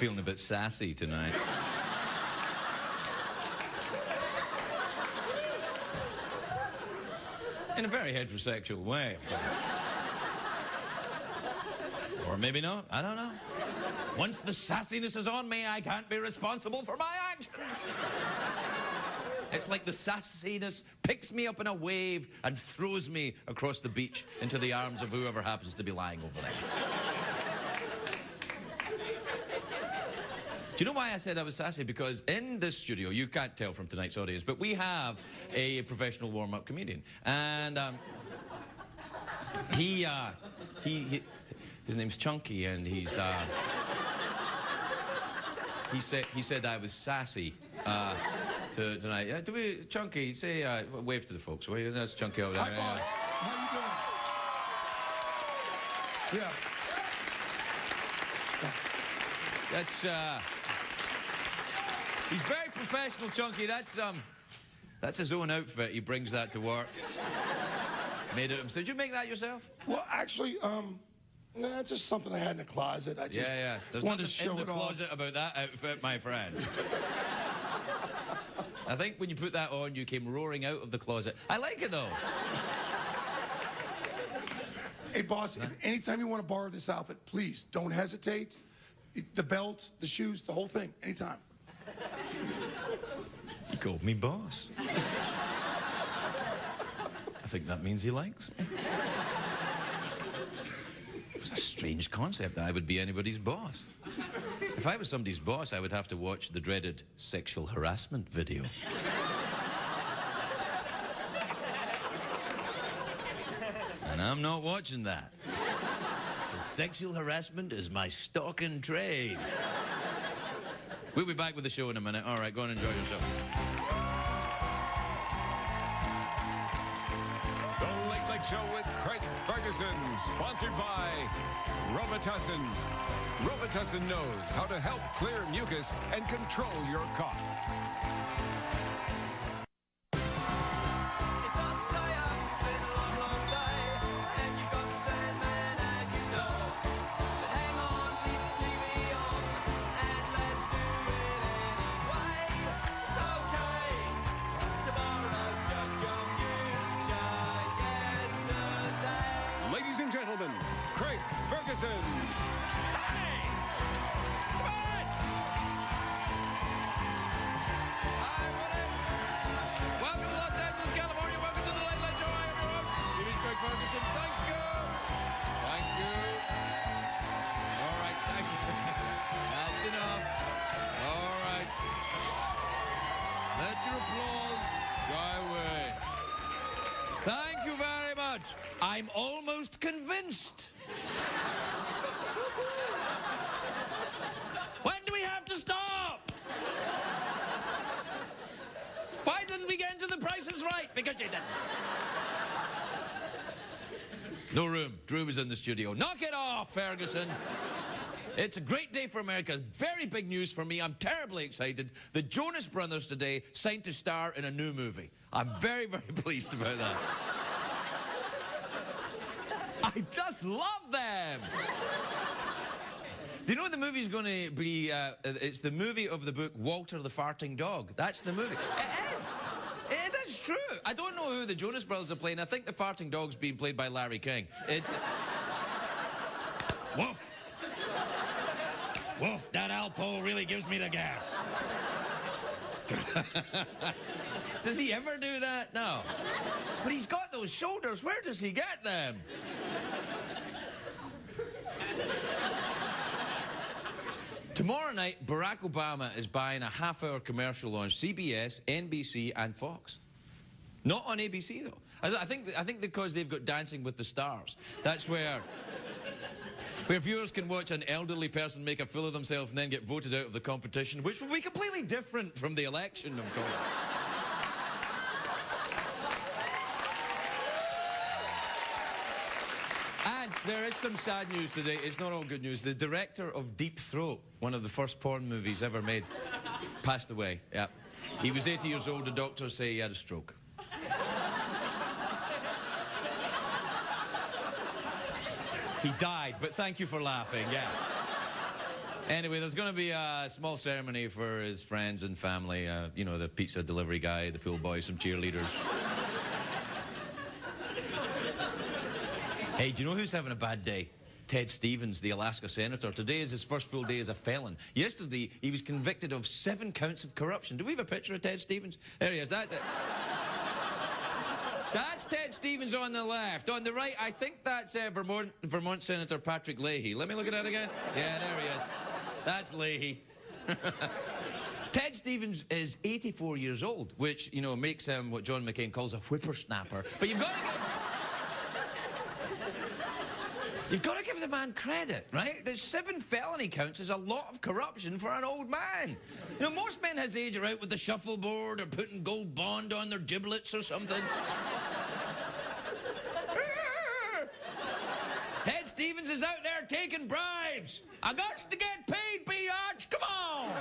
Feeling a bit sassy tonight. In a very heterosexual way. Or maybe not, I don't know. Once the sassiness is on me, I can't be responsible for my actions. It's like the sassiness picks me up in a wave and throws me across the beach into the arms of whoever happens to be lying over there. Do you know why I said I was sassy? Because in this studio, you can't tell from tonight's audience, but we have a professional warm-up comedian. And his name's Chunky, and he said I was sassy tonight. Chunky, say wave to the folks. Wave, that's Chunky over there. Hi, boss. How you doing? Yeah. That's he's very professional, Chunky. That's his own outfit. He brings that to work. Made it himself. Did you make that yourself? Well, actually, nah, it's just something I had in the closet. I just There's wanted nothing to show in the it off. closet about that outfit, my friend. I think when you put that on, you came roaring out of the closet. I like it, though. Hey, boss, if anytime you want to borrow this outfit, please don't hesitate. The belt, the shoes, the whole thing, anytime. He called me boss. I think that means he likes me. It's a strange concept that I would be anybody's boss. If I was somebody's boss, I would have to watch the dreaded sexual harassment video. And I'm not watching that. Sexual harassment is my stock in trade. We'll be back with the show in a minute. All right, go and enjoy yourself. The Late Late Show with Craig Ferguson, sponsored by Robitussin. Robitussin knows how to help clear mucus and control your cough. Ladies and gentlemen, Craig Ferguson. Hey! Come on! Hi, buddy. Welcome to Los Angeles, California. Welcome to the Late Late Show. I am your host. It is Craig Ferguson. Thank you. Thank you. All right, thank you. That's enough. All right. Let your applause die away. Thank you very much. I'm almost convinced. When do we have to stop? Why didn't we get into The Price is Right? Because you didn't. No room. Drew was in the studio. Knock it off, Ferguson. It's a great day for America. Very big news for me. I'm terribly excited. The Jonas Brothers today signed to star in a new movie. I'm very, very pleased about that. I just love them. Do you know what the movie's going to be? It's the movie of the book Walter the Farting Dog. That's the movie. It is. It is true. I don't know who the Jonas Brothers are playing. I think the farting dog's being played by Larry King. It's... Woof. Woof, that Alpo really gives me the gas. Does he ever do that? No. But he's got those shoulders. Where does he get them? Tomorrow night, Barack Obama is buying a half-hour commercial on CBS, NBC, and Fox. Not on ABC, though. I think because they've got Dancing with the Stars. That's where viewers can watch an elderly person make a fool of themselves and then get voted out of the competition, which will be completely different from the election, of course. And there is some sad news today. It's not all good news. The director of Deep Throat, one of the first porn movies ever made, passed away. Yeah. He was 80 years old. The doctors say he had a stroke. He died, but thank you for laughing, yeah. Anyway, there's going to be a small ceremony for his friends and family. You know, the pizza delivery guy, the pool boy, some cheerleaders. Hey, do you know who's having a bad day? Ted Stevens, the Alaska senator. Today is his first full day as a felon. Yesterday, he was convicted of 7 counts of corruption. Do we have a picture of Ted Stevens? There he is. That's Ted Stevens on the left. On the right, I think that's Vermont Senator Patrick Leahy. Let me look at that again. Yeah, there he is. That's Leahy. Ted Stevens is 84 years old, which, you know, makes him what John McCain calls a whippersnapper. But you've got to give the man credit, right? There's 7 felony counts is a lot of corruption for an old man. You know, most men his age are out with the shuffleboard or putting gold bond on their giblets or something. Ted Stevens is out there taking bribes. I got to get paid, biatch. Come on.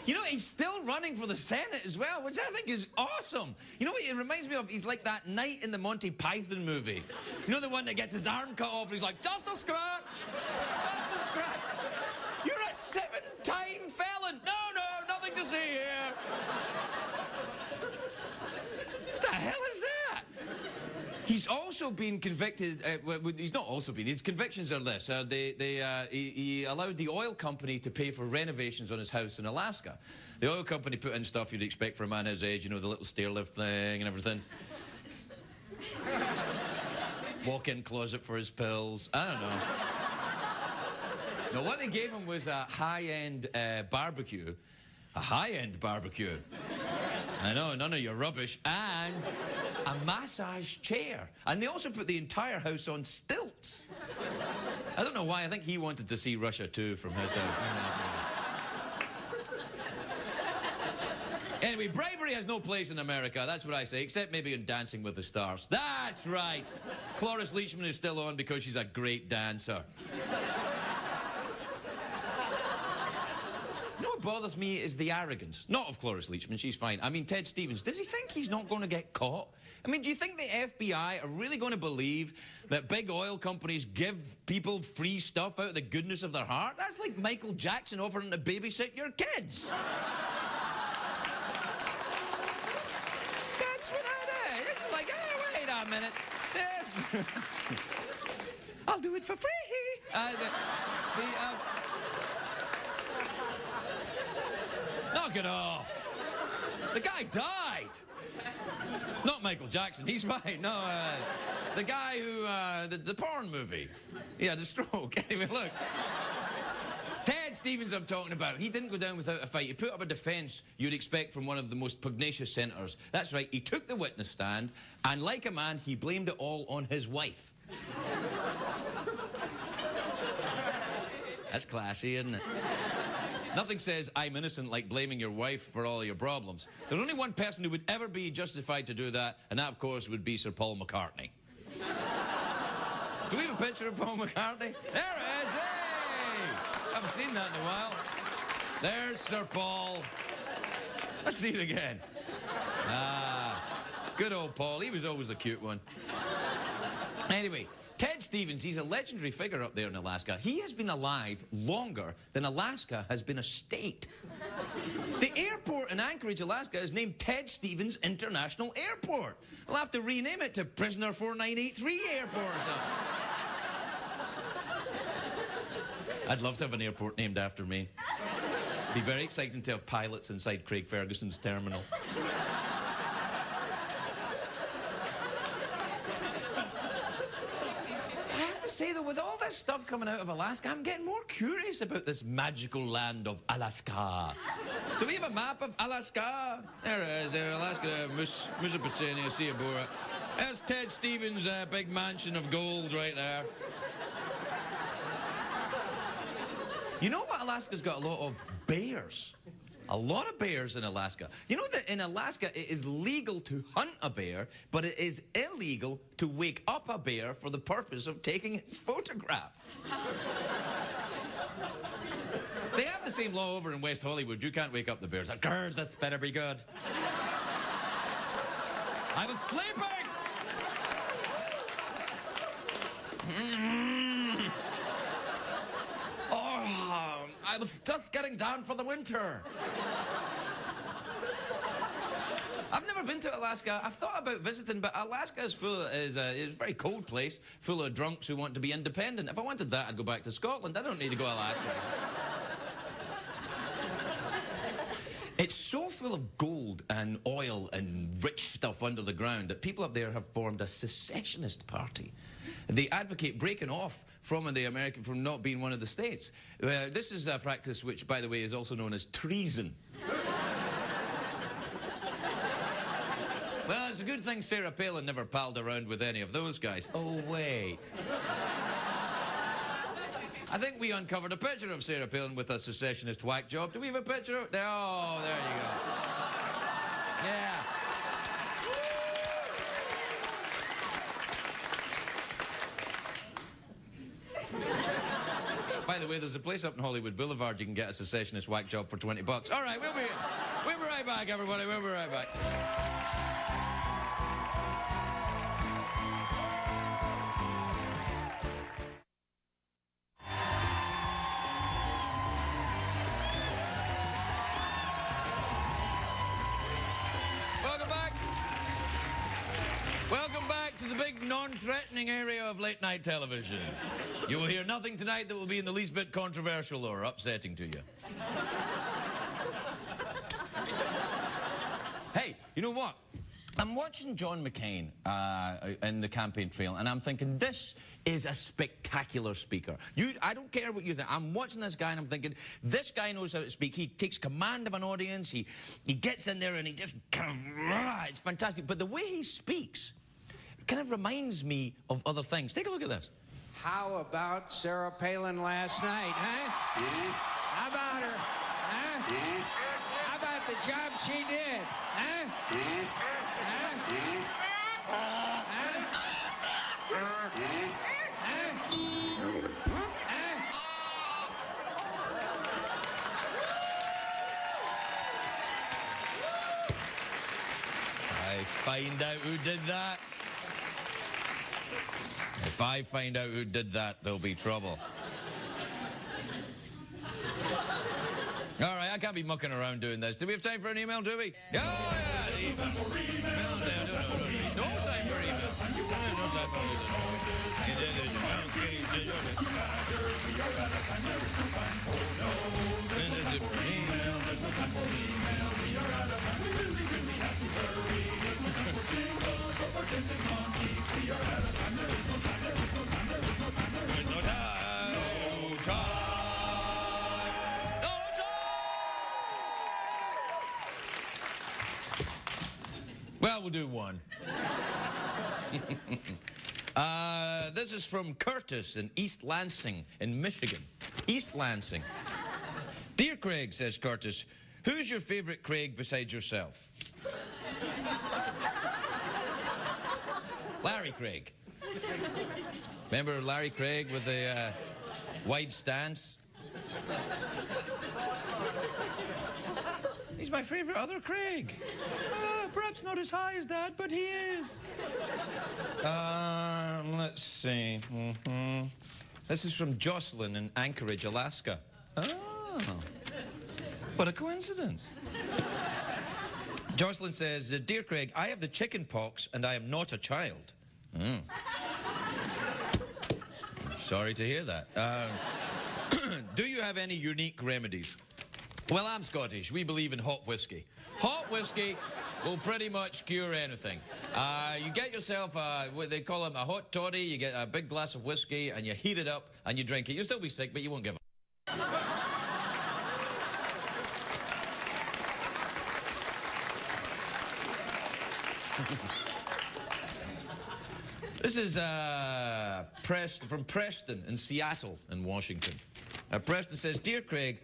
You know, he's still running for the Senate as well, which I think is awesome. You know what it reminds me of? He's like that knight in the Monty Python movie. You know, the one that gets his arm cut off and he's like, just a scratch, just a scratch. You're a 7-time felon. No, nothing to see here. What the hell is that? He's also been convicted, he's not also been, his convictions are this. He allowed the oil company to pay for renovations on his house in Alaska. The oil company put in stuff you'd expect for a man his age, you know, the little stair lift thing and everything. Walk-in closet for his pills. I don't know. No, what they gave him was a high-end barbecue. A high-end barbecue. I know, none of your rubbish. And a massage chair. And they also put the entire house on stilts. I don't know why. I think he wanted to see Russia too from his house. Anyway, bravery has no place in America. That's what I say, except maybe in Dancing with the Stars. That's right. Cloris Leachman is still on because she's a great dancer. You know what bothers me is the arrogance. Not of Cloris Leachman, she's fine. I mean, Ted Stevens, does he think he's not going to get caught? I mean, do you think the FBI are really going to believe that big oil companies give people free stuff out of the goodness of their heart? That's like Michael Jackson offering to babysit your kids. That's what it is. It's like, hey, wait a minute. Yes. I'll do it for free. Knock it off. The guy died. Not Michael Jackson, he's fine. No, the guy who, the Prawn movie. He had a stroke. Anyway, look. Ted Stevens I'm talking about. He didn't go down without a fight. He put up a defence you'd expect from one of the most pugnacious senators. That's right, he took the witness stand, and like a man, he blamed it all on his wife. That's classy, isn't it? Nothing says I'm innocent like blaming your wife for all your problems. There's only one person who would ever be justified to do that, and that, of course, would be Sir Paul McCartney. Do we have a picture of Paul McCartney? There it is, hey! Haven't seen that in a while. There's Sir Paul. Let's see it again. Ah, good old Paul. He was always a cute one. Anyway, Ted Stevens, he's a legendary figure up there in Alaska. He has been alive longer than Alaska has been a state. The airport in Anchorage, Alaska is named Ted Stevens International Airport. They'll have to rename it to Prisoner 4983 Airport or something. I'd love to have an airport named after me. It'd be very exciting to have pilots inside Craig Ferguson's terminal. Say though, with all this stuff coming out of Alaska, I'm getting more curious about this magical land of Alaska. Do we have a map of Alaska? There it is, there, Alaska, Musipatania, Siabora. There's Ted Stevens' big mansion of gold right there. You know what Alaska's got a lot of? Bears. A lot of bears in Alaska. You know that in Alaska it is legal to hunt a bear, but it is illegal to wake up a bear for the purpose of taking its photograph. They have the same law over in West Hollywood. You can't wake up the bears. Like, girl, this better be good. I was sleeping! Oh, I was just getting down for the winter. I've never been to Alaska. I've thought about visiting, but Alaska is a very cold place, full of drunks who want to be independent. If I wanted that, I'd go back to Scotland. I don't need to go to Alaska. It's so full of gold and oil and rich stuff under the ground that people up there have formed a secessionist party. They advocate breaking off from not being one of the states. This is a practice which, by the way, is also known as treason. Well, it's a good thing Sarah Palin never palled around with any of those guys. Oh, wait. I think we uncovered a picture of Sarah Palin with a secessionist whack job. Do we have a picture? Oh, there you go. Yeah. By the way, there's a place up in Hollywood Boulevard you can get a secessionist whack job for $20. All right, we'll be right back, everybody. We'll be right back. Welcome back to the big non-threatening area of late-night television. You will hear nothing tonight that will be in the least bit controversial or upsetting to you. Hey, you know what? I'm watching John McCain in the campaign trail, and I'm thinking, this is a spectacular speaker. I don't care what you think. I'm watching this guy, and I'm thinking, this guy knows how to speak. He takes command of an audience. He gets in there, and he just kind of, it's fantastic. But the way he speaks kind of reminds me of other things. Take a look at this. How about Sarah Palin last night, huh? How about her, huh? How about the job she did, huh? I find out who did that. If I find out who did that, there'll be trouble. All right, I can't be mucking around doing this. Do we have time for an email, do we? Yeah. Oh, yeah, email. No time for email. No time for email. Well, we'll do one. This is from Curtis in East Lansing in Michigan. East Lansing. Dear Craig, says Curtis, who's your favorite Craig besides yourself? Larry Craig. Remember Larry Craig with the wide stance? He's my favorite other Craig. Perhaps not as high as that, but he is. Let's see. This is from Jocelyn in Anchorage, Alaska. Oh, what a coincidence. Jocelyn says, Dear Craig, I have the chicken pox and I am not a child. Sorry to hear that. Do you have any unique remedies? Well, I'm Scottish. We believe in hot whiskey. Hot whiskey will pretty much cure anything. You get yourself, what they call them, a hot toddy. You get a big glass of whiskey and you heat it up and you drink it. You'll still be sick, but you won't give a... This is from Preston in Seattle in Washington. Preston says, Dear Craig,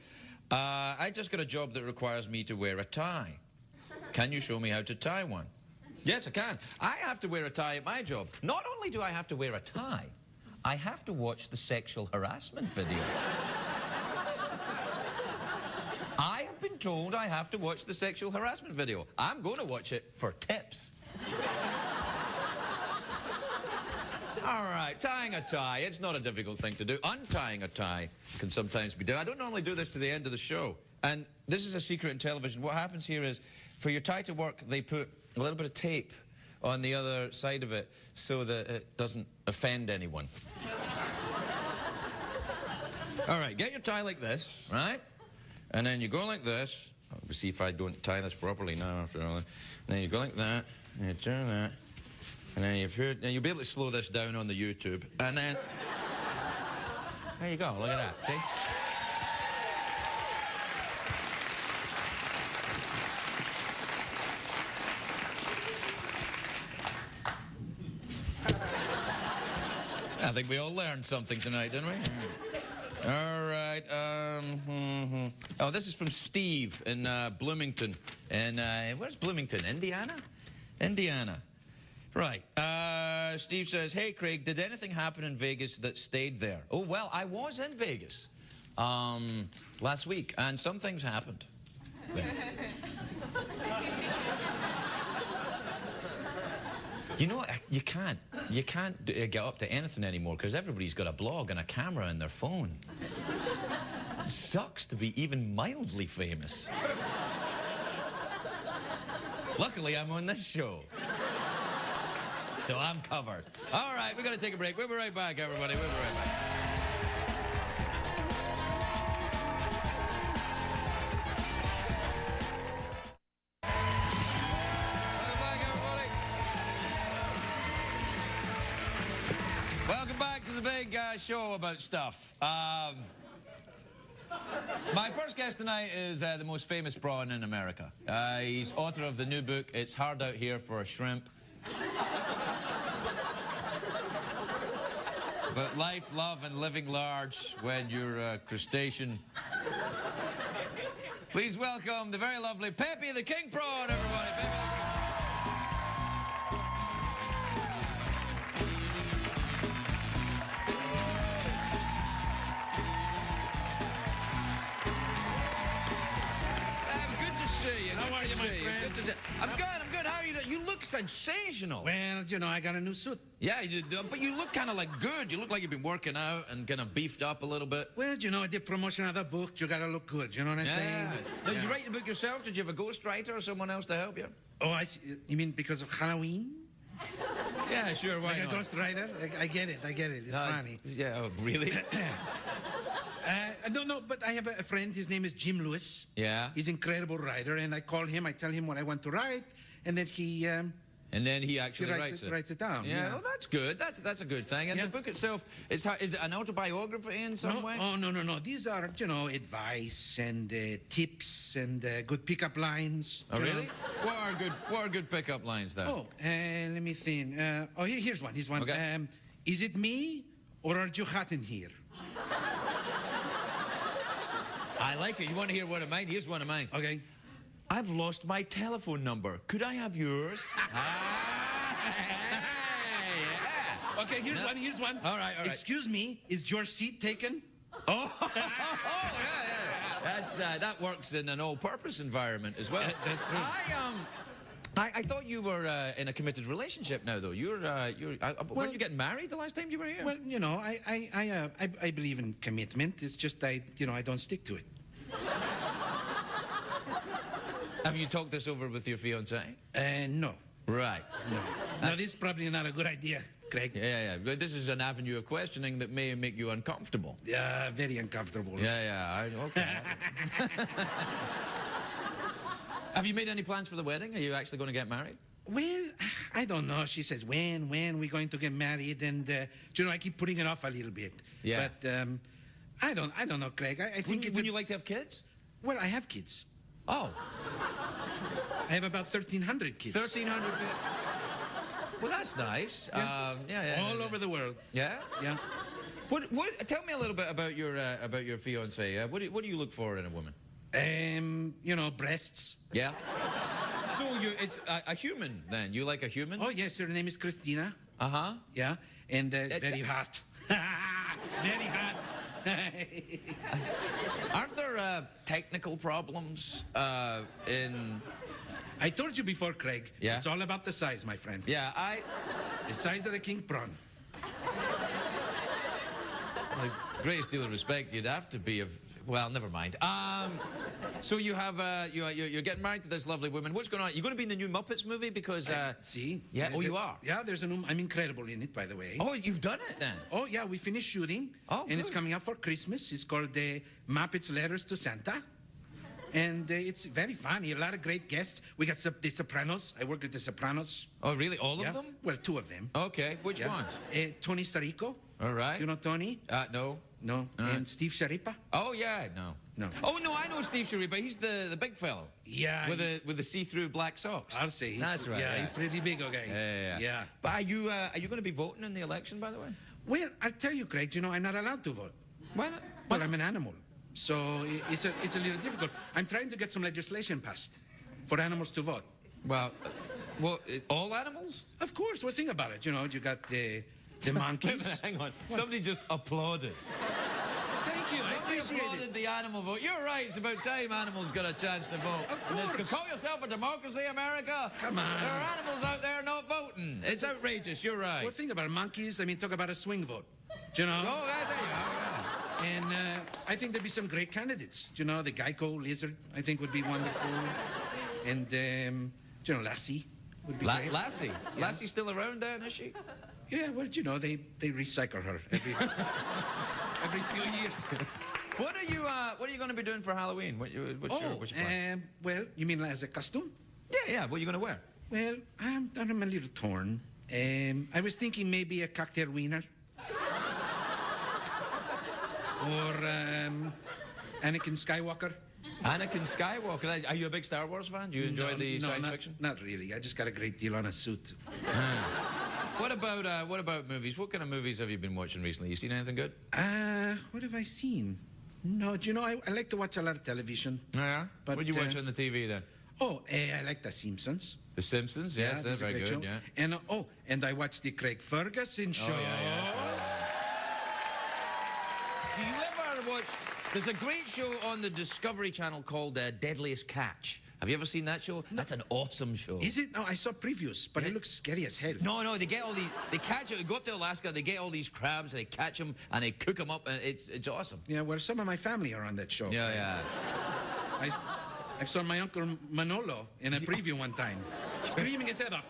I just got a job that requires me to wear a tie. Can you show me how to tie one? Yes, I can. I have to wear a tie at my job. Not only do I have to wear a tie, I have to watch the sexual harassment video. I have been told I have to watch the sexual harassment video. I'm going to watch it for tips. All right, right, tying a tie, it's not a difficult thing to do. Untying a tie can sometimes be done. I don't normally do this to the end of the show. And this is a secret in television. What happens here is, for your tie to work, they put a little bit of tape on the other side of it so that it doesn't offend anyone. All right, get your tie like this, right? And then you go like this. We'll see if I don't tie this properly now after all. And then you go like that, and you turn that, and then you'll be able to slow this down on the YouTube. And then, there you go, look at that, see? I think we all learned something tonight, didn't we? All right. Oh, this is from Steve in Bloomington. And where's Bloomington? Indiana? Indiana. Right. Steve says, hey, Craig, did anything happen in Vegas that stayed there? Oh, well, I was in Vegas last week, and some things happened there. You know, you can't get up to anything anymore because everybody's got a blog and a camera in their phone. It sucks to be even mildly famous. Luckily, I'm on this show. So I'm covered. All right, we've got to take a break. We'll be right back, everybody. We'll be right back. Welcome back to the big show about stuff. My first guest tonight is the most famous prawn in America. He's author of the new book, It's Hard Out Here for a Shrimp. But life, love, and living large when you're a crustacean. Please welcome the very lovely Pepe the King Prawn, everybody. Pepe the King. How are you, my friend? I'm good. How are you doing? You look sensational. Well, you know, I got a new suit. Yeah, you do, but you look kind of like good. You look like you've been working out and kind of beefed up a little bit. Well, you know, I did promotion of the book. You got to look good. You know what I'm saying? Now, did you write the book yourself? Did you have a ghostwriter or someone else to help you? Oh, I see. You mean because of Halloween? Yeah, sure. Why like not? a ghostwriter? I get it. It's funny. Yeah, oh, really? No, but I have a friend. His name is Jim Lewis. Yeah. He's an incredible writer, and I call him. I tell him what I want to write, and then he. And then he actually writes it down. Yeah, well, that's good. That's a good thing. And the book itself, is it an autobiography in some way? Oh, no. These are, you know, advice and tips and good pickup lines. Oh, really? What are good pickup lines, though? Oh, let me think. Here's one. Okay. Is it me, or are you hot in here? I like it. You want to hear one of mine? Here's one of mine. Okay. I've lost my telephone number. Could I have yours? Yeah. Okay, here's one. All right. Excuse me, is your seat taken? Oh, yeah. That works in an all-purpose environment as well. That's true. I thought you were in a committed relationship now, though. Weren't you getting married the last time you were here? Well, you know, I believe in commitment. It's just I don't stick to it. Have you talked this over with your fiancé? No. Right. No. Now, this is probably not a good idea, Craig. Yeah. But this is an avenue of questioning that may make you uncomfortable. Yeah, very uncomfortable. Yeah. Okay. Have you made any plans for the wedding? Are you actually going to get married? Well, I don't know. She says, when we're going to get married, and you know, I keep putting it off a little bit. Yeah. But I don't know, Craig. I think Would you like to have kids? Well, I have kids. Oh. I have about 1,300 kids. 1,300 kids. Well, that's nice. Yeah. All over the world. Yeah. Yeah. Tell me a little bit about your fiancée. What do you look for in a woman? You know, breasts. Yeah. So it's a human then. You like a human? Oh yes, her name is Christina. Uh-huh. Yeah, and very hot. Very hot. Aren't there technical problems in? I told you before, Craig. Yeah. It's all about the size, my friend. Yeah, The size of the king prawn. the greatest deal of respect, you'd have to be of. Well, never mind. So you have you're getting married to this lovely woman. What's going on? You're going to be in the new Muppets movie because See? Yeah. Oh, you are. Yeah, there's a new. I'm incredible in it, by the way. Oh, you've done it then. Oh, yeah, we finished shooting. Oh, and it's good. coming up for Christmas. It's called Muppets Letters to Santa. And it's very funny. A lot of great guests. We got the Sopranos. I work with the Sopranos. Oh, really? All Yeah. of them? Well, two of them. Okay. Which Yeah. ones? Tony Sirico. All right. You know Tony? No. No. And Steve Sharippa. Oh yeah, no. No. Oh no, I know Steve Sharippa. He's the big fellow. Yeah. With the see-through black socks. I'll say. That's right. Yeah, he's pretty big, okay. Yeah. But are you going to be voting in the election, by the way? Well, I'll tell you, Craig, I'm not allowed to vote. Why not? Well, I'm an animal. So it's a little difficult. I'm trying to get some legislation passed for animals to vote. Well, all animals? Of course, well, think about it. You got the monkeys. Hang on. Somebody just applauded. Thank you, I Somebody appreciate applauded it. the animal vote. You're right. It's about time animals got a chance to vote. Of And course. call yourself a democracy, America? Come on. There are animals out there not voting. It's outrageous. You're right. Well, think about it. Monkeys, talk about a swing vote. Do you know? Oh, right, there you are. And I think there'd be some great candidates. The Geico lizard, I think, would be wonderful. And, Lassie would be great. Lassie. Yeah. Lassie's still around then, is she? Yeah, well, they recycle her every few years. What are you going to be doing for Halloween? What's your plan? Well, you mean as a costume? Yeah. What are you going to wear? Well, I'm a little torn. I was thinking maybe a cocktail wiener. Or Anakin Skywalker. Anakin Skywalker. Are you a big Star Wars fan? Do you enjoy the science fiction? Not really. I just got a great deal on a suit. What about movies? What kind of movies have you been watching recently? You seen anything good? What have I seen? No, I like to watch a lot of television. Yeah. But, What do you watch on the TV then? Oh, I like The Simpsons. The Simpsons. Yes, that's they're a very great good. show. Yeah. And I watched the Craig Ferguson show. Oh, yeah. Do you ever watch? There's a great show on the Discovery Channel called Deadliest Catch. Have you ever seen that show? That's an awesome show. Is it? No, I saw previews, but it looks scary as hell. No, they catch it. They go up to Alaska, they get all these crabs, and they catch them, and they cook them up, and it's awesome. Yeah, well, some of my family are on that show. Yeah. I saw my uncle Manolo in a preview one time, screaming his head off.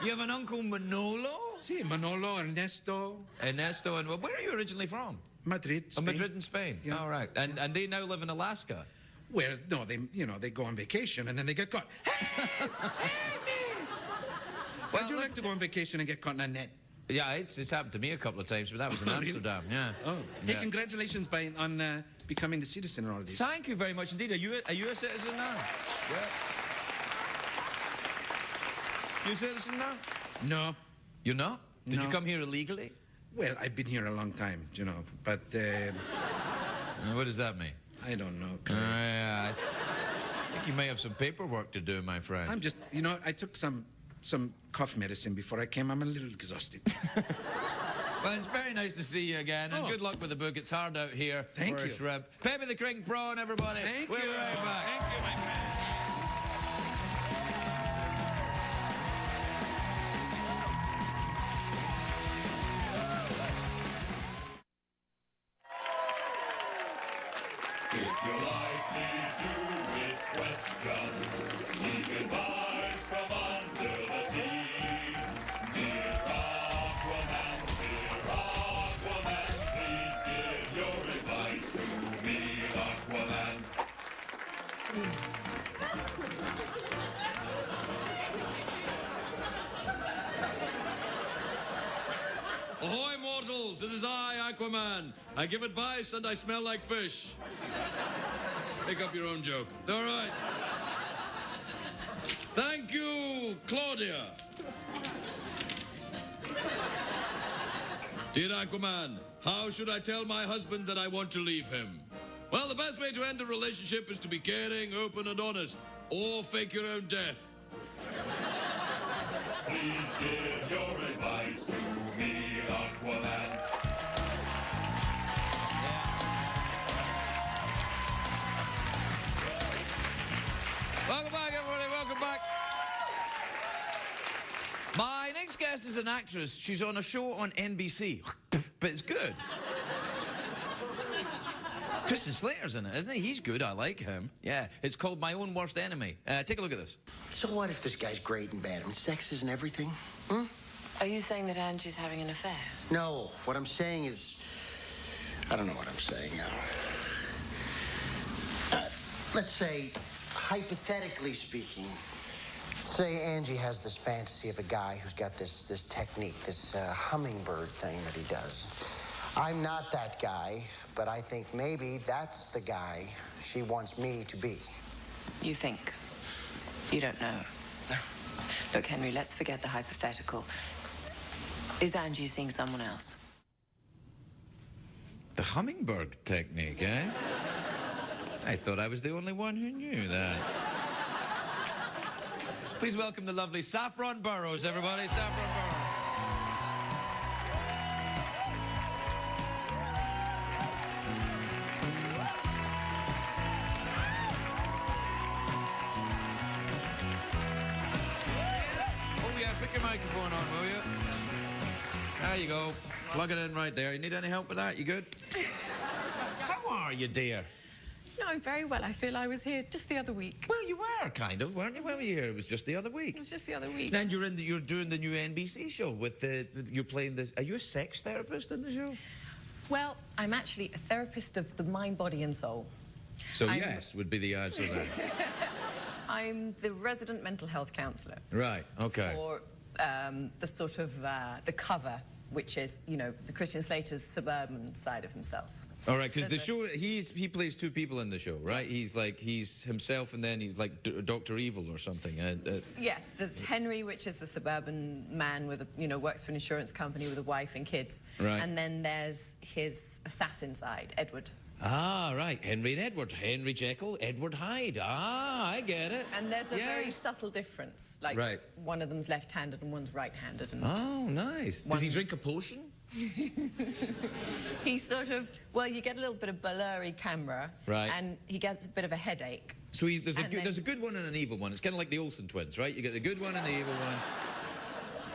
You have an uncle Manolo? See, Manolo, Ernesto, Ernesto, and where are you originally from? Madrid, Spain. Madrid in Spain. Yeah. All right. And they now live in Alaska. Well, no, they go on vacation and then they get caught. Would you like to go on vacation and get caught in a net? Yeah, it's happened to me a couple of times, but that was in Oh, really? Amsterdam. Yeah. Oh, hey, Yeah. congratulations on becoming the citizen and all this. Thank you very much indeed. Are you a citizen now? Yeah. You a citizen now? No. You're not? Did you No. come here illegally? Well, I've been here a long time, but What does that mean? I don't know. I think you may have some paperwork to do, my friend. I'm just, I took some cough medicine before I came. I'm a little exhausted. Well, it's very nice to see you again, and Oh. good luck with the book. It's hard out here Thank for a you. shrimp. Pepe the King Prawn, everybody. Thank We'll you. be right back. Thank you, my friend. If you're likely to with questions, seek advice from under the sea. Dear Aquaman, please give your advice to me, Aquaman. Ahoy, mortals! It is I, Aquaman. I give advice and I smell like fish. Make up your own joke. All right. Thank you, Claudia. Dear Aquaman, how should I tell my husband that I want to leave him? Well, the best way to end a relationship is to be caring, open, and honest, or fake your own death. Please give your advice to me, Aquaman. Welcome back, everybody. Welcome back. My next next guest is an actress. She's on a show on NBC, but it's good. Christian Slater's in it, isn't he? He's good. I like him. Yeah, it's called My Own Worst Enemy. Take a look at this. So what if this guy's great and bad? I mean, sex isn't everything. Hmm? Are you saying that Angie's having an affair? No, what I'm saying is... I don't know what I'm saying now. Let's say, hypothetically speaking, say Angie has this fantasy of a guy who's got this technique, this hummingbird thing that he does. I'm not that guy, but I think maybe that's the guy she wants me to be. You think? You don't know. Look, Henry, let's forget the hypothetical. Is Angie seeing someone else? The hummingbird technique, eh? I thought I was the only one who knew that. Please welcome the lovely Saffron Burrows, everybody. Saffron Burrows. Oh yeah, pick your microphone on, will you? There you go. Plug it in right there. You need any help with that? You good? How are you, dear? No, I'm very well. I feel I was here just the other week. Well, you were kind of, weren't you? When were you here? It was just the other week. It was just the other week. And you're doing the new NBC show with you're playing this. Are you a sex therapist in the show? Well, I'm actually a therapist of the mind, body, and soul. So yes would be the answer there. I'm the resident mental health counsellor. Right. Okay. For the sort of the cover, which is, you know, the Christian Slater's suburban side of himself. All right, because the show, he plays two people in the show, right? He's himself, and then he's like Dr. Evil or something. Yeah, there's Henry, which is the suburban man with works for an insurance company with a wife and kids. Right. And then there's his assassin side, Edward. Ah, right. Henry and Edward. Henry Jekyll, Edward Hyde. Ah, I get it. And there's a very subtle difference. Like, one of them's left-handed and one's right-handed. And oh, nice. Does he drink a potion? He sort of, well, you get a little bit of blurry camera, right? And he gets a bit of a headache. So there's a good one and an evil one. It's kind of like the Olsen twins, right? You get the good one and the evil one,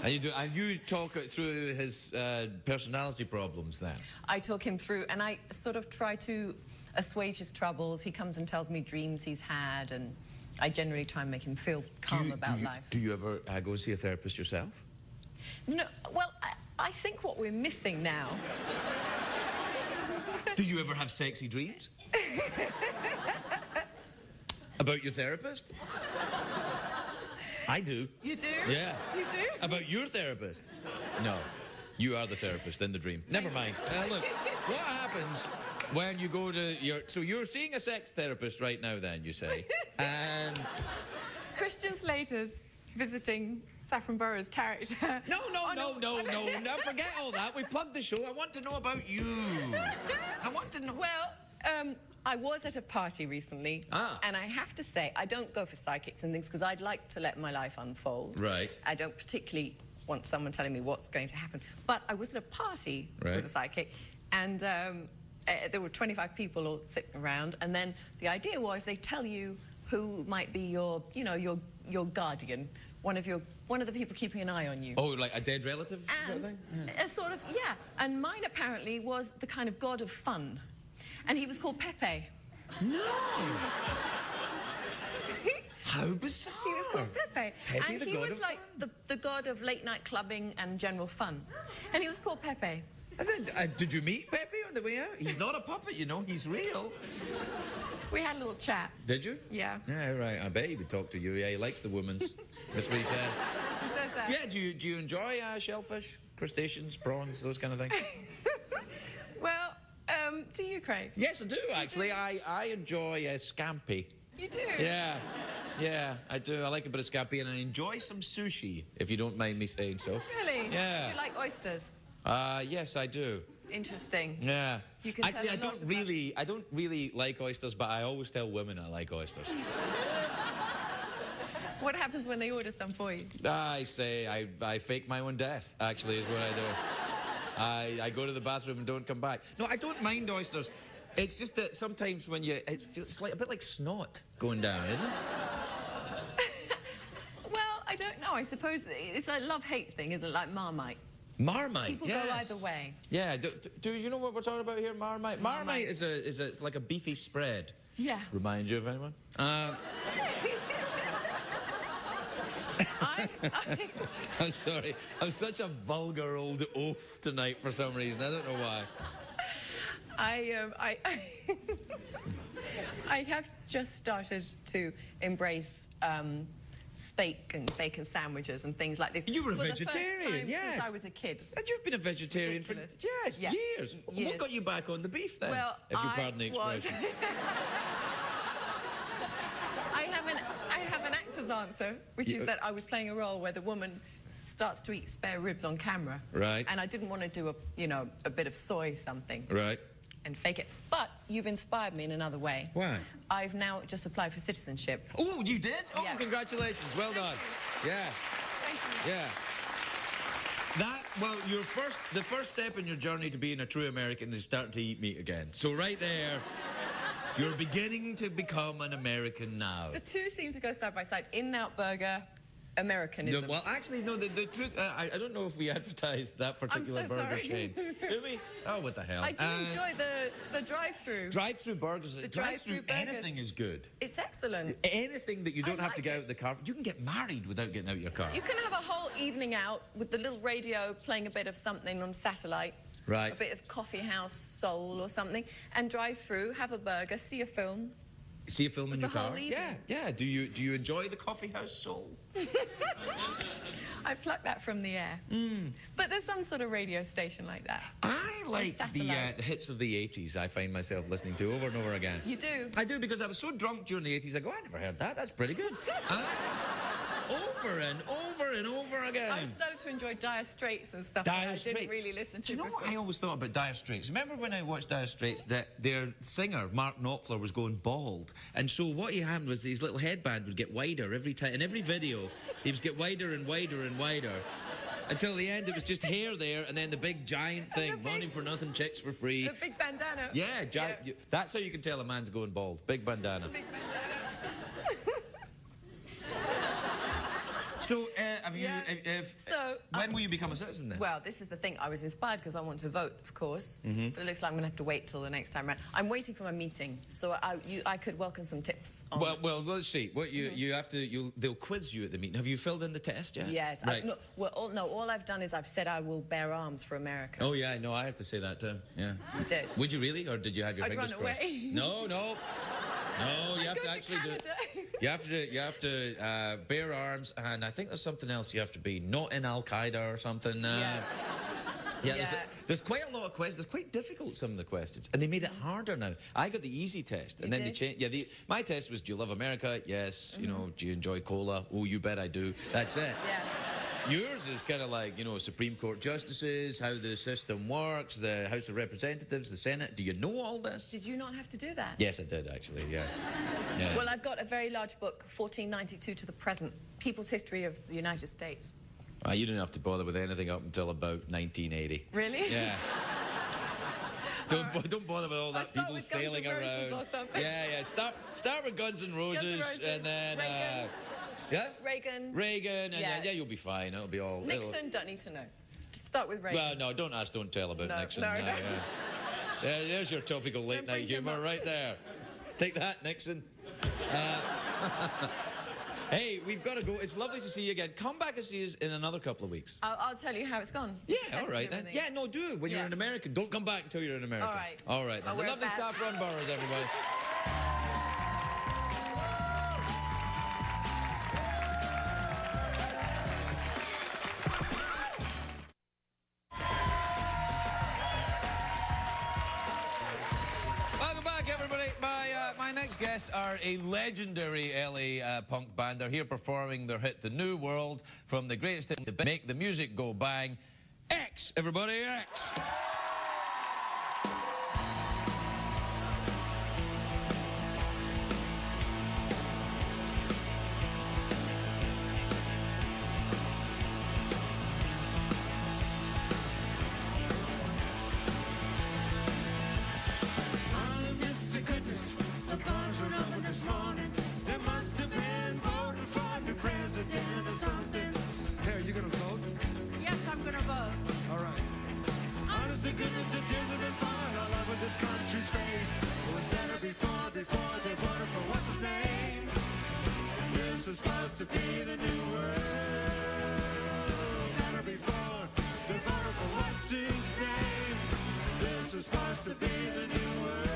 and you talk through his personality problems. Then I talk him through, and I sort of try to assuage his troubles. He comes and tells me dreams he's had, and I generally try and make him feel calm about life. Do you ever go and see a therapist yourself? No. Well, I think what we're missing now... Do you ever have sexy dreams? About your therapist? I do. You do? Yeah. You do? About your therapist? No. You are the therapist in the dream. Never mind. Look, what happens when you go to so you're seeing a sex therapist right now then, you say, and... Christian Slater's visiting Saffron Burrows' character. No, forget all that. We plugged the show. I want to know about you. I want to know... Well, I was at a party recently, and I have to say, I don't go for psychics and things because I'd like to let my life unfold. Right. I don't particularly want someone telling me what's going to happen. But I was at a party with a psychic, and there were 25 people all sitting around, and then the idea was they tell you who might be your guardian, one of the people keeping an eye on you. Oh, like a dead relative? And sort of thing? a sort of, yeah. And mine apparently was the kind of god of fun. And he was called Pepe. No! How bizarre! He was called Pepe. Pepe, and the he god was of like fun? the god of late night clubbing and general fun. And he was called Pepe. Did you meet Pepe on the way out? He's not a puppet, you know, he's real. We had a little chat. Did you? Yeah. Yeah, right. I bet he would talk to you. Yeah, he likes the women's. That's what he says. He says that. Yeah, do you enjoy shellfish, crustaceans, prawns, those kind of things? Well, do you, Craig? Yes, I do, actually. I enjoy scampi. You do? Yeah, I do. I like a bit of scampi, and I enjoy some sushi, if you don't mind me saying so. Really? Yeah. Do you like oysters? Yes, I do. Interesting. Yeah. You can actually, tell I don't really like oysters, but I always tell women I like oysters. What happens when they order some for you? I say I fake my own death, actually, is what I do. I go to the bathroom and don't come back. No, I don't mind oysters. It's just that sometimes when it's like a bit like snot going down, isn't it? Well, I don't know. I suppose it's a love-hate thing, isn't it? Like Marmite. Marmite, People yes. go either way. Yeah, do you know what we're talking about here, Marmite? Marmite is it's like a beefy spread. Yeah. Remind you of anyone? I'm sorry. I'm such a vulgar old oaf tonight for some reason. I don't know why. I have just started to embrace steak and bacon sandwiches and things like this. You were a for vegetarian, the first time yes. since I was a kid. And you've been a vegetarian for years. What got you back on the beef then? Well, if you pardon the expression. I have an actor's answer, which is that I was playing a role where the woman starts to eat spare ribs on camera. Right. And I didn't want to do a bit of soy something. Right. And fake it. But you've inspired me in another way. Why? I've now just applied for citizenship. Oh, you did? Oh, Yeah. congratulations. Well done. Yeah. Thank you. Yeah. The first step in your journey to being a true American is starting to eat meat again. So right there, you're beginning to become an American now. The two seem to go side by side. In-N-Out Burger, Americanism. No, well, actually, no, the truth, I don't know if we advertised that particular burger sorry. chain. Do we? Oh, what the hell. I do enjoy the drive-through. Drive-through burgers. The Drive-through drive-through burgers. anything is good. It's excellent. Anything that you don't have to like get it. out of the car. You can get married without getting out of your car. You can have a whole evening out with the little radio playing a bit of something on satellite. Right. A bit of coffee house soul or something. And drive through, have a burger, see a film. See a film in It's your a car? whole evening. Yeah. Do you enjoy the coffee house soul? I plucked that from the air. But there's some sort of radio station like that. I like the satellite. hits of the 80s I find myself listening to over and over again. You do? I do, because I was so drunk during the 80s, I go, I never heard that. That's pretty good. Over and over and over again. I started to enjoy Dire Straits and stuff Dire that I Straits. didn't really listen to Do you know before. what I always thought about Dire Straits? Remember when I watched Dire Straits that their singer, Mark Knopfler, was going bald? And so what happened was his little headband would get wider every time. In every video, he was get wider and wider and wider. Until the end, it was just hair there, and then the big giant thing, money for nothing, chicks for free. The big bandana. Yeah, that's how you can tell a man's going bald. Big bandana. Big bandana. So, have you? Yeah. When will you become a citizen then? Well, this is the thing. I was inspired because I want to vote, of course. But it looks like I'm going to have to wait till the next time around. I'm waiting for my meeting, so I could welcome some tips. On Well, let's see. What you have to? They'll quiz you at the meeting. Have you filled in the test yet? Yes. Right. All I've done is I've said I will bear arms for America. Oh yeah, no, I have to say that too. Yeah. You did. Would you really, or did you have your I'd fingers run crossed? away. No, you have Go to to actually do it. Canada. You have to bear arms, and I think there's something else you have to be. Not in Al Qaeda or something. There's quite a lot of questions. They're quite difficult, some of the questions, and they made it harder now. I got the easy test, and then they changed. Yeah, my test was: do you love America? Yes. You know, do you enjoy cola? Oh, you bet I do. That's it. Yeah. Yours is kind of like, Supreme Court justices, how the system works, the House of Representatives, the Senate. Do you know all this? Did you not have to do that? Yes, I did, actually, yeah. Well, I've got a very large book, 1492 to the present, People's History of the United States. You didn't have to bother with anything up until about 1980. Really? Yeah. Don't bother with all that people sailing Guns N' around. Roses or something. Yeah. Start with Guns N' Roses, and then Reagan, and Yeah. you'll be fine. It'll be all. Nixon, don't need to know. Just start with Reagan. Well, no, don't ask, don't tell about Nixon. No. Yeah. There's your topical late night bring him humour up. right there. Take that, Nixon. Hey, we've got to go. It's lovely to see you again. Come back and see us in another couple of weeks. I'll tell you how it's gone. Yeah, Tested all right then. everything. Yeah, no, do. When you're an American. Don't come back until you're an American. All right. All right then. I'll The wear a lovely badge. Saffron Burrows, everybody. Welcome back, everybody. My next guests are a legendary LA punk band. They're here performing their hit, The New World, from the greatest hit to make the music go bang. X, everybody, X. Mr. Goodness, the bars were open this morning. They must have been voting for the president or something. to be the new world. Better before they voted for what's his name. This is supposed to be the new world.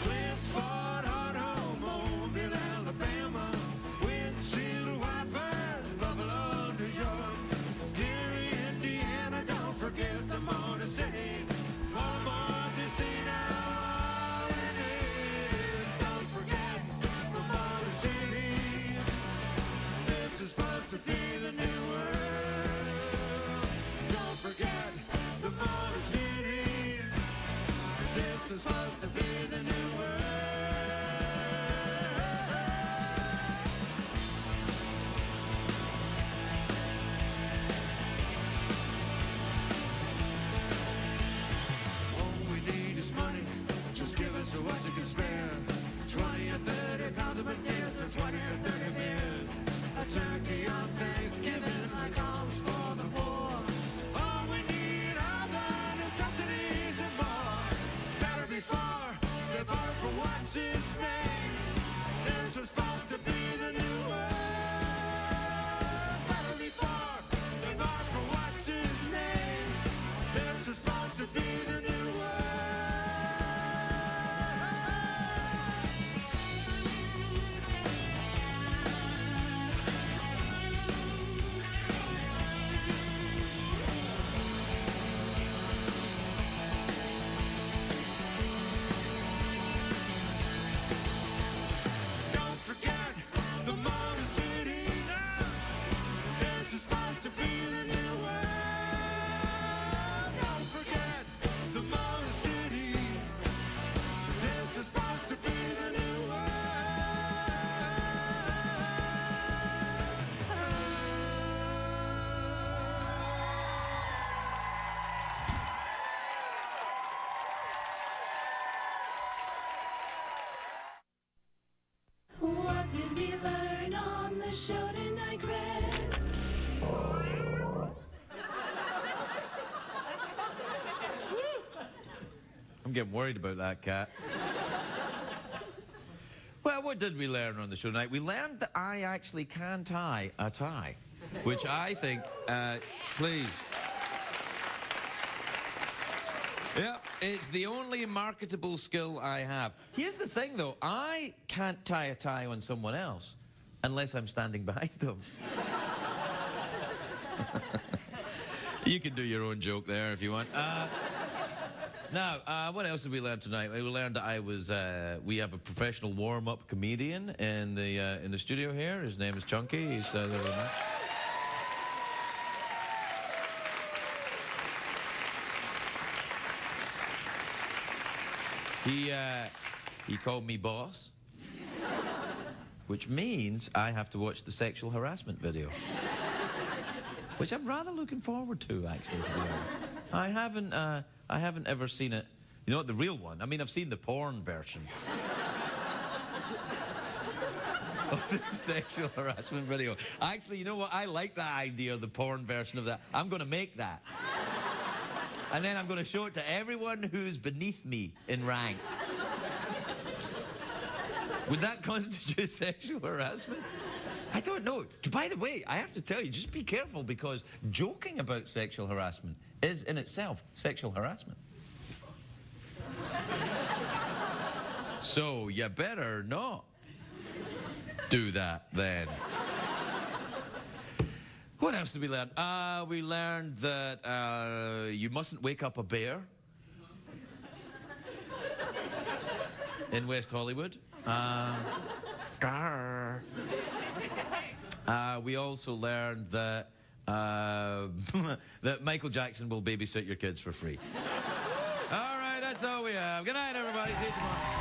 Flint, Ford, Automobile, Alabama, Windshield Wipers, Buffalo, New York, Gary, Indiana, don't forget the Motor City. Baltimore, DC, now all it is. Don't forget the Motor City. This is supposed to be the new world. Don't forget the Motor City. This is supposed to be the new world. All we need is money. Just give us what you can spare. 20 or 30 pounds of potatoes or 20 or 30 beers. A turkey on Thanksgiving like alms for the poor. All we need are the necessities and more. Better before they vote for what's his name. This was supposed to be the new world. Better before they vote for what's his name. This is supposed to be the new world. Don't forget the Motor City now. This is supposed to be the new world. Don't forget the Motor City. This is supposed to be the new What did we learn on the show tonight, Chris? I'm getting worried about that cat. Well, what did we learn on the show tonight? We learned that I actually can tie a tie, which I think, please. Yeah, it's the only marketable skill I have. Here's the thing, though. I can't tie a tie on someone else unless I'm standing behind them. You can do your own joke there if you want. Now, what else did we learn tonight? We learned that I was. We have a professional warm-up comedian in the studio here. His name is Chunky. He's there. He called me boss, which means I have to watch the sexual harassment video, which I'm rather looking forward to, actually, to be honest. I haven't ever seen it. You know, the real one. I mean, I've seen the porn version of the sexual harassment video. Actually, you know what? I like that idea of the porn version of that. I'm going to make that. And then I'm going to show it to everyone who's beneath me in rank. Would that constitute sexual harassment? I don't know. By the way, I have to tell you, just be careful, because joking about sexual harassment is in itself sexual harassment. So you better not do that then. What else did we learn? We learned that you mustn't wake up a bear in West Hollywood. We also learned that that Michael Jackson will babysit your kids for free. All right, that's all we have. Good night, everybody. See you tomorrow.